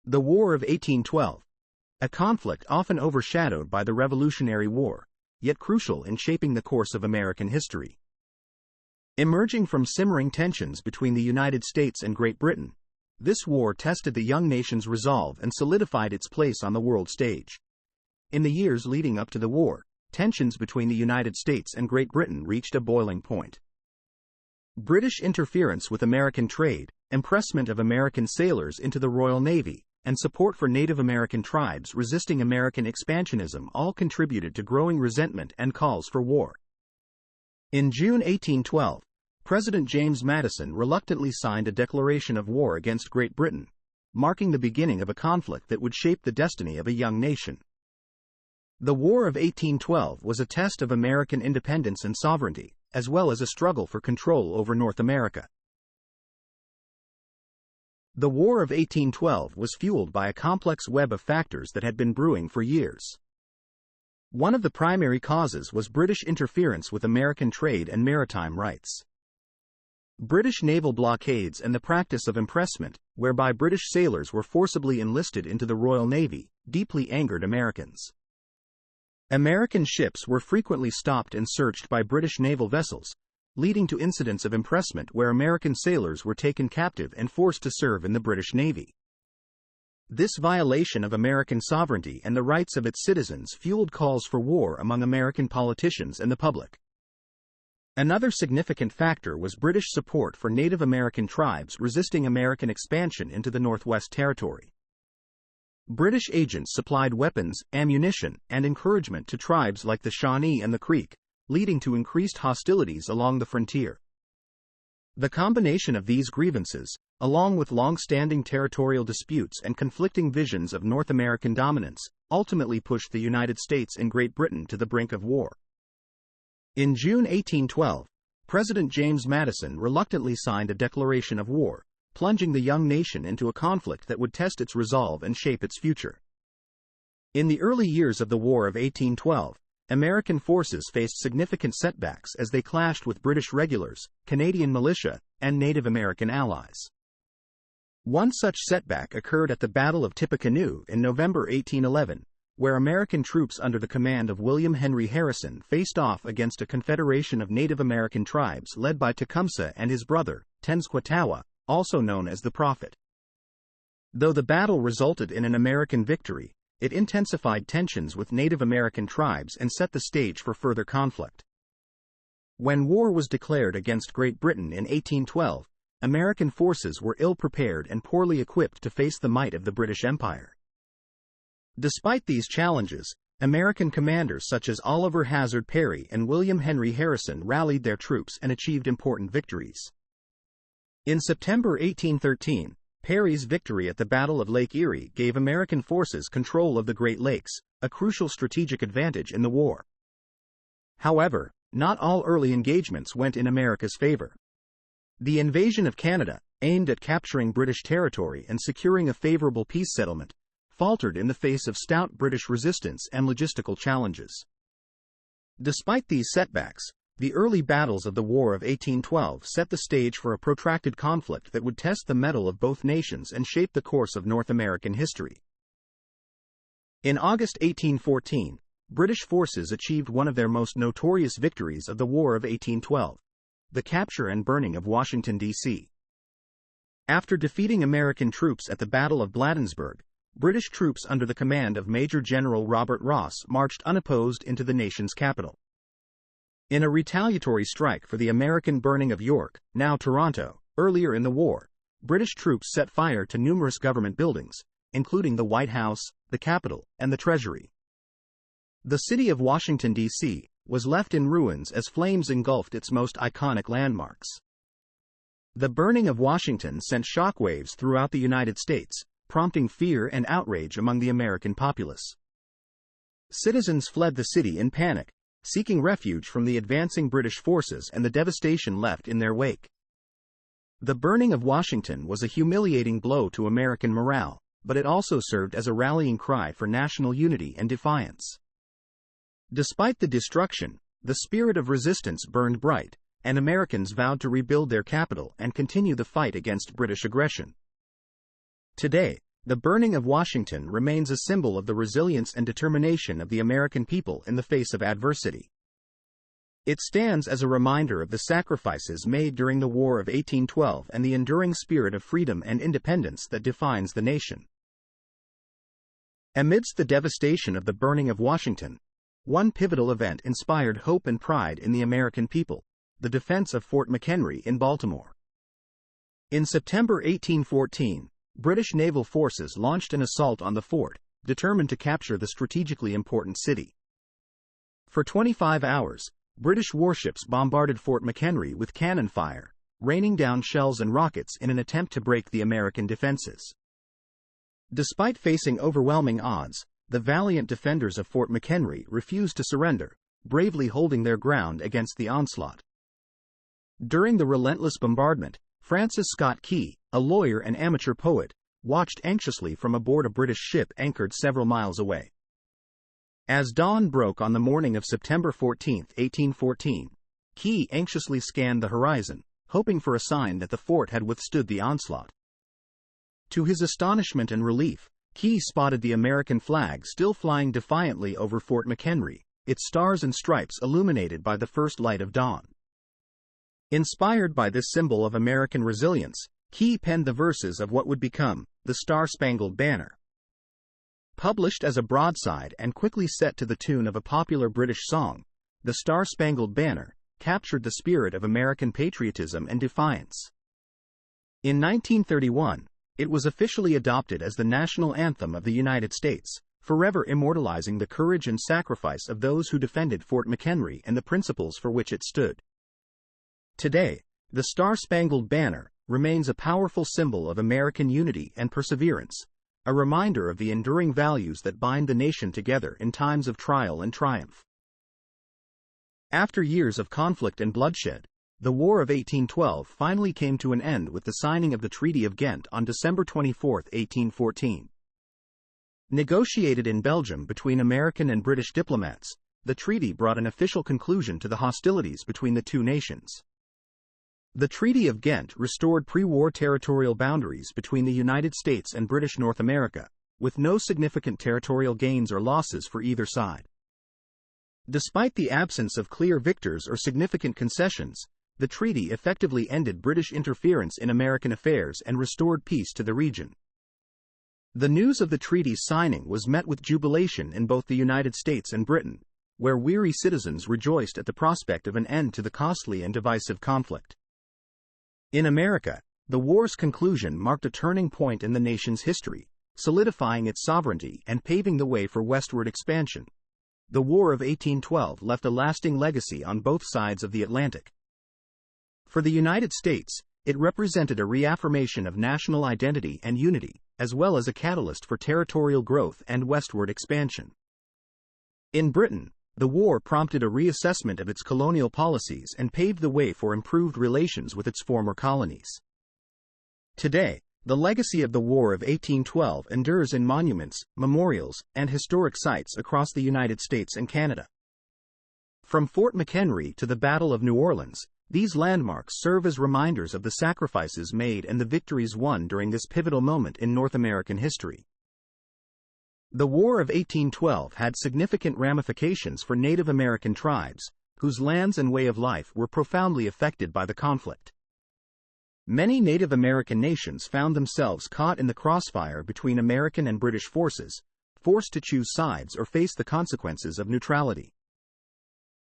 The War of 1812. A conflict often overshadowed by the Revolutionary War, yet crucial in shaping the course of American history. Emerging from simmering tensions between the United States and Great Britain, this war tested the young nation's resolve and solidified its place on the world stage. In the years leading up to the war, tensions between the United States and Great Britain reached a boiling point. British interference with American trade, impressment of American sailors into the Royal Navy, and support for Native American tribes resisting American expansionism all contributed to growing resentment and calls for war. In June 1812, President James Madison reluctantly signed a declaration of war against Great Britain, marking the beginning of a conflict that would shape the destiny of a young nation. The War of 1812 was a test of American independence and sovereignty, as well as a struggle for control over North America. The War of 1812 was fueled by a complex web of factors that had been brewing for years. One of the primary causes was British interference with American trade and maritime rights. British naval blockades and the practice of impressment, whereby British sailors were forcibly enlisted into the Royal Navy, deeply angered Americans. American ships were frequently stopped and searched by British naval vessels, leading to incidents of impressment where American sailors were taken captive and forced to serve in the British Navy. This violation of American sovereignty and the rights of its citizens fueled calls for war among American politicians and the public. Another significant factor was British support for Native American tribes resisting American expansion into the Northwest Territory. British agents supplied weapons, ammunition, and encouragement to tribes like the Shawnee and the Creek, leading to increased hostilities along the frontier. The combination of these grievances, along with long-standing territorial disputes and conflicting visions of North American dominance, ultimately pushed the United States and Great Britain to the brink of war. In June 1812, President James Madison reluctantly signed a declaration of war, plunging the young nation into a conflict that would test its resolve and shape its future. In the early years of the War of 1812, American forces faced significant setbacks as they clashed with British regulars, Canadian militia, and Native American allies. One such setback occurred at the Battle of Tippecanoe in November 1811, where American troops under the command of William Henry Harrison faced off against a confederation of Native American tribes led by Tecumseh and his brother, Tenskwatawa, also known as the Prophet. Though the battle resulted in an American victory, it intensified tensions with Native American tribes and set the stage for further conflict. When war was declared against Great Britain in 1812, American forces were ill-prepared and poorly equipped to face the might of the British Empire. Despite these challenges, American commanders such as Oliver Hazard Perry and William Henry Harrison rallied their troops and achieved important victories. In September 1813, Perry's victory at the Battle of Lake Erie gave American forces control of the Great Lakes, a crucial strategic advantage in the war. However, not all early engagements went in America's favor. The invasion of Canada, aimed at capturing British territory and securing a favorable peace settlement, faltered in the face of stout British resistance and logistical challenges. Despite these setbacks, the early battles of the War of 1812 set the stage for a protracted conflict that would test the mettle of both nations and shape the course of North American history. In August 1814, British forces achieved one of their most notorious victories of the War of 1812, the capture and burning of Washington, D.C. After defeating American troops at the Battle of Bladensburg, British troops under the command of Major General Robert Ross marched unopposed into the nation's capital. In a retaliatory strike for the American burning of York, now Toronto, earlier in the war, British troops set fire to numerous government buildings, including the White House, the Capitol, and the Treasury. The city of Washington, D.C., was left in ruins as flames engulfed its most iconic landmarks. The burning of Washington sent shockwaves throughout the United States, prompting fear and outrage among the American populace. Citizens fled the city in panic, seeking refuge from the advancing British forces and the devastation left in their wake. The burning of Washington was a humiliating blow to American morale, but it also served as a rallying cry for national unity and defiance. Despite the destruction, the spirit of resistance burned bright, and Americans vowed to rebuild their capital and continue the fight against British aggression. Today, the burning of Washington remains a symbol of the resilience and determination of the American people in the face of adversity. It stands as a reminder of the sacrifices made during the War of 1812 and the enduring spirit of freedom and independence that defines the nation. Amidst the devastation of the burning of Washington, one pivotal event inspired hope and pride in the American people: the defense of Fort McHenry in Baltimore. In September 1814, British naval forces launched an assault on the fort, determined to capture the strategically important city. For 25 hours, British warships bombarded Fort McHenry with cannon fire, raining down shells and rockets in an attempt to break the American defenses. Despite facing overwhelming odds, the valiant defenders of Fort McHenry refused to surrender, bravely holding their ground against the onslaught. During the relentless bombardment, Francis Scott Key, a lawyer and amateur poet, watched anxiously from aboard a British ship anchored several miles away. As dawn broke on the morning of September 14, 1814, Key anxiously scanned the horizon, hoping for a sign that the fort had withstood the onslaught. To his astonishment and relief, Key spotted the American flag still flying defiantly over Fort McHenry, its stars and stripes illuminated by the first light of dawn. Inspired by this symbol of American resilience, Key penned the verses of what would become the Star-Spangled Banner. Published as a broadside and quickly set to the tune of a popular British song, the Star-Spangled Banner captured the spirit of American patriotism and defiance. In 1931, it was officially adopted as the national anthem of the United States, forever immortalizing the courage and sacrifice of those who defended Fort McHenry and the principles for which it stood. Today, the Star-Spangled Banner remains a powerful symbol of American unity and perseverance, a reminder of the enduring values that bind the nation together in times of trial and triumph. After years of conflict and bloodshed, the War of 1812 finally came to an end with the signing of the Treaty of Ghent on December 24, 1814. Negotiated in Belgium between American and British diplomats, the treaty brought an official conclusion to the hostilities between the two nations. The Treaty of Ghent restored pre-war territorial boundaries between the United States and British North America, with no significant territorial gains or losses for either side. Despite the absence of clear victors or significant concessions, the treaty effectively ended British interference in American affairs and restored peace to the region. The news of the treaty's signing was met with jubilation in both the United States and Britain, where weary citizens rejoiced at the prospect of an end to the costly and divisive conflict. In America, the war's conclusion marked a turning point in the nation's history, solidifying its sovereignty and paving the way for westward expansion. The War of 1812 left a lasting legacy on both sides of the Atlantic. For the United States, it represented a reaffirmation of national identity and unity, as well as a catalyst for territorial growth and westward expansion. In Britain, the war prompted a reassessment of its colonial policies and paved the way for improved relations with its former colonies. Today, the legacy of the War of 1812 endures in monuments, memorials, and historic sites across the United States and Canada. From Fort McHenry to the Battle of New Orleans, these landmarks serve as reminders of the sacrifices made and the victories won during this pivotal moment in North American history. The War of 1812 had significant ramifications for Native American tribes, whose lands and way of life were profoundly affected by the conflict. Many Native American nations found themselves caught in the crossfire between American and British forces, forced to choose sides or face the consequences of neutrality.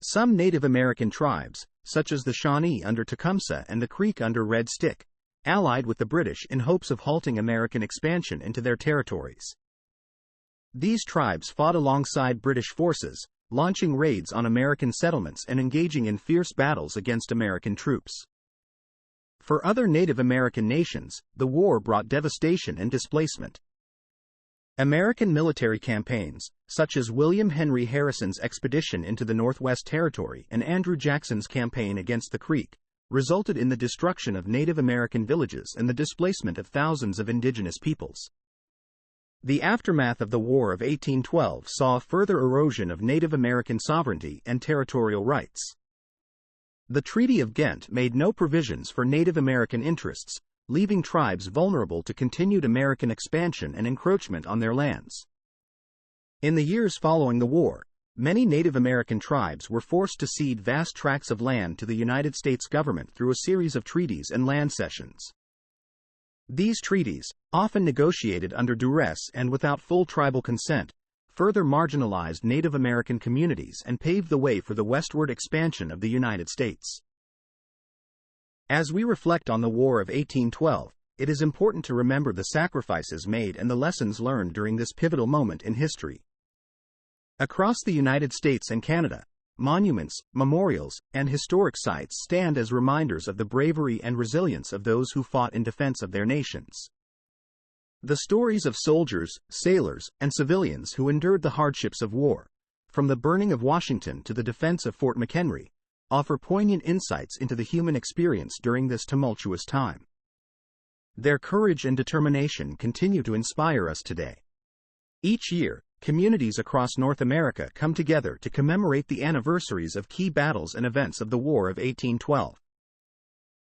Some Native American tribes, such as the Shawnee under Tecumseh and the Creek under Red Stick, allied with the British in hopes of halting American expansion into their territories. These tribes fought alongside British forces, launching raids on American settlements and engaging in fierce battles against American troops. For other Native American nations, the war brought devastation and displacement. American military campaigns, such as William Henry Harrison's expedition into the Northwest Territory and Andrew Jackson's campaign against the Creek, resulted in the destruction of Native American villages and the displacement of thousands of indigenous peoples. The aftermath of the War of 1812 saw a further erosion of Native American sovereignty and territorial rights. The Treaty of Ghent made no provisions for Native American interests, leaving tribes vulnerable to continued American expansion and encroachment on their lands. In the years following the war, many Native American tribes were forced to cede vast tracts of land to the United States government through a series of treaties and land cessions. These treaties, often negotiated under duress and without full tribal consent, further marginalized Native American communities and paved the way for the westward expansion of the United States. As we reflect on the War of 1812, it is important to remember the sacrifices made and the lessons learned during this pivotal moment in history. Across the United States and Canada, monuments, memorials, and historic sites stand as reminders of the bravery and resilience of those who fought in defense of their nations. The stories of soldiers, sailors, and civilians who endured the hardships of war, from the burning of Washington to the defense of Fort McHenry, offer poignant insights into the human experience during this tumultuous time. Their courage and determination continue to inspire us today. Each year, communities across North America come together to commemorate the anniversaries of key battles and events of the War of 1812.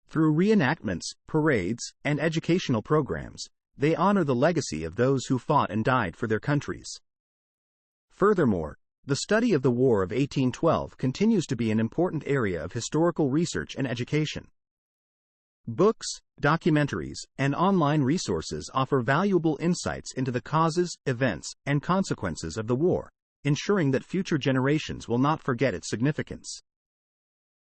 Through reenactments, parades, and educational programs, they honor the legacy of those who fought and died for their countries. Furthermore, the study of the War of 1812 continues to be an important area of historical research and education. Books, documentaries, and online resources offer valuable insights into the causes, events, and consequences of the war, ensuring that future generations will not forget its significance.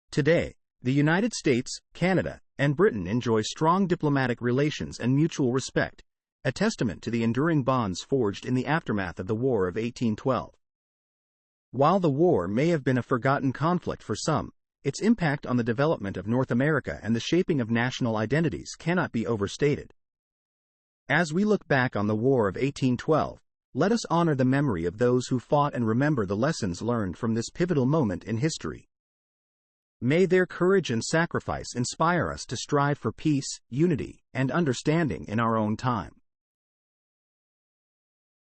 Today, the United States, Canada, and Britain enjoy strong diplomatic relations and mutual respect, a testament to the enduring bonds forged in the aftermath of the War of 1812. While the war may have been a forgotten conflict for some, its impact on the development of North America and the shaping of national identities cannot be overstated. As we look back on the War of 1812, let us honor the memory of those who fought and remember the lessons learned from this pivotal moment in history. May their courage and sacrifice inspire us to strive for peace, unity, and understanding in our own time.